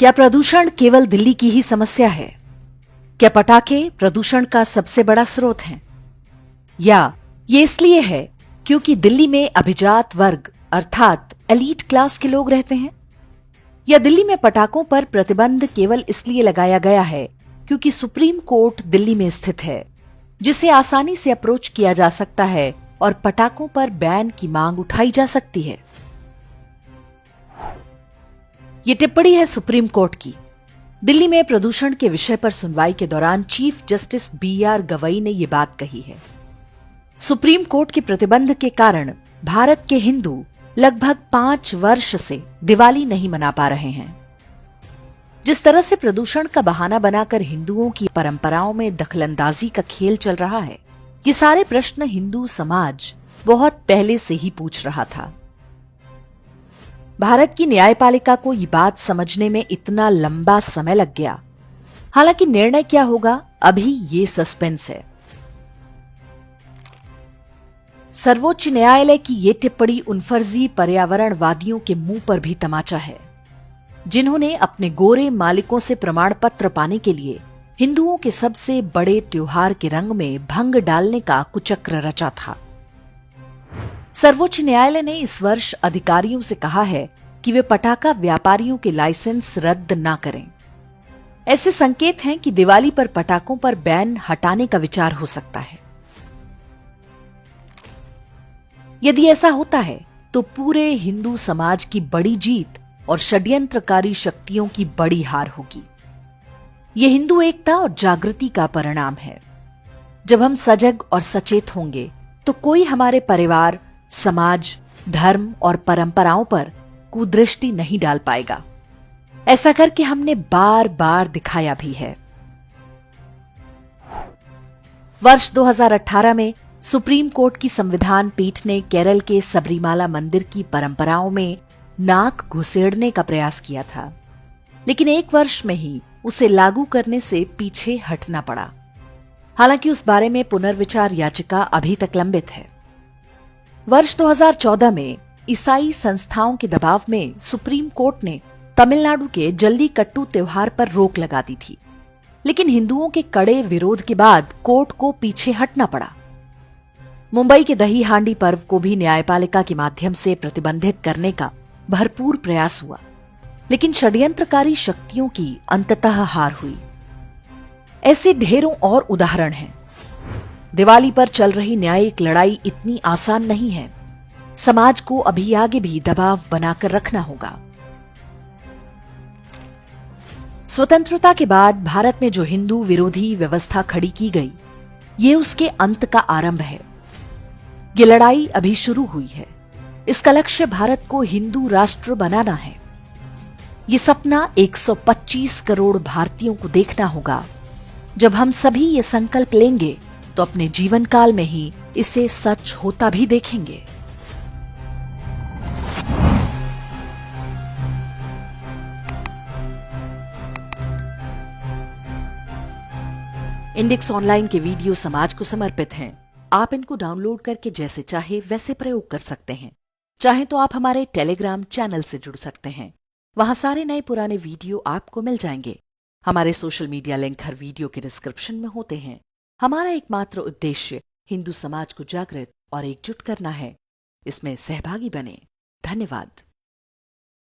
क्या प्रदूषण केवल दिल्ली की ही समस्या है? क्या पटाखे प्रदूषण का सबसे बड़ा स्रोत हैं? या ये इसलिए है क्योंकि दिल्ली में अभिजात वर्ग अर्थात एलीट क्लास के लोग रहते हैं? या दिल्ली में पटाखों पर प्रतिबंध केवल इसलिए लगाया गया है क्योंकि सुप्रीम कोर्ट दिल्ली में स्थित है, जिसे आसानी से अप्रोच किया जा सकता है और पटाखों पर बैन की मांग उठाई जा सकती है? ये टिप्पणी है सुप्रीम कोर्ट की। दिल्ली में प्रदूषण के विषय पर सुनवाई के दौरान चीफ जस्टिस BR गवई ने ये बात कही है। सुप्रीम कोर्ट के प्रतिबंध के कारण भारत के हिंदू लगभग 5 वर्ष से दिवाली नहीं मना पा रहे हैं। जिस तरह से प्रदूषण का बहाना बनाकर हिंदुओं की परंपराओं में दखलंदाजी का खेल चल रहा है, ये सारे प्रश्न हिंदू समाज बहुत पहले से ही पूछ रहा था। भारत की न्यायपालिका को ये बात समझने में इतना लंबा समय लग गया। हालांकि निर्णय क्या होगा, अभी ये सस्पेंस है। सर्वोच्च न्यायालय की ये टिप्पणी उन फर्जी पर्यावरणवादियों के मुंह पर भी तमाचा है, जिन्होंने अपने गोरे मालिकों से प्रमाण पत्र पाने के लिए हिंदुओं के सबसे बड़े त्योहार के रंग में भंग डालने का कुचक्र रचा था। सर्वोच्च न्यायालय ने इस वर्ष अधिकारियों से कहा है कि वे पटाखा व्यापारियों के लाइसेंस रद्द ना करें। ऐसे संकेत हैं कि दिवाली पर पटाखों पर बैन हटाने का विचार हो सकता है। यदि ऐसा होता है तो पूरे हिंदू समाज की बड़ी जीत और षड्यंत्रकारी शक्तियों की बड़ी हार होगी। यह हिंदू एकता और जागृति का परिणाम है। जब हम सजग और सचेत होंगे तो कोई हमारे परिवार, समाज, धर्म और परंपराओं पर कुदृष्टि नहीं डाल पाएगा। ऐसा करके हमने बार बार दिखाया भी है। वर्ष 2018 में सुप्रीम कोर्ट की संविधान पीठ ने केरल के सबरीमाला मंदिर की परंपराओं में नाक घुसेड़ने का प्रयास किया था, लेकिन 1 वर्ष में ही उसे लागू करने से पीछे हटना पड़ा। हालांकि उस बारे में पुनर्विचार याचिका अभी तक लंबित है। वर्ष 2014 में ईसाई संस्थाओं के दबाव में सुप्रीम कोर्ट ने तमिलनाडु के जल्लीकट्टू त्योहार पर रोक लगा दी थी, लेकिन हिंदुओं के कड़े विरोध के बाद कोर्ट को पीछे हटना पड़ा। मुंबई के दही हांडी पर्व को भी न्यायपालिका के माध्यम से प्रतिबंधित करने का भरपूर प्रयास हुआ, लेकिन षड्यंत्रकारी शक्तियों की अंततः हार हुई। ऐसे ढेरों और उदाहरण हैं। दिवाली पर चल रही न्यायिक लड़ाई इतनी आसान नहीं है। समाज को अभी आगे भी दबाव बनाकर रखना होगा। स्वतंत्रता के बाद भारत में जो हिंदू विरोधी व्यवस्था खड़ी की गई, ये उसके अंत का आरंभ है। ये लड़ाई अभी शुरू हुई है। इसका लक्ष्य भारत को हिंदू राष्ट्र बनाना है। ये सपना 125 करोड़ भारतीयों को देखना होगा। जब हम सभी ये संकल्प लेंगे तो अपने जीवन काल में ही इसे सच होता भी देखेंगे। इंडेक्स ऑनलाइन के वीडियो समाज को समर्पित हैं। आप इनको डाउनलोड करके जैसे चाहे वैसे प्रयोग कर सकते हैं। चाहे तो आप हमारे टेलीग्राम चैनल से जुड़ सकते हैं। वहां सारे नए पुराने वीडियो आपको मिल जाएंगे। हमारे सोशल मीडिया लिंक हर वीडियो के डिस्क्रिप्शन में होते हैं। हमारा एकमात्र उद्देश्य हिंदू समाज को जागृत और एकजुट करना है। इसमें सहभागी बने। धन्यवाद।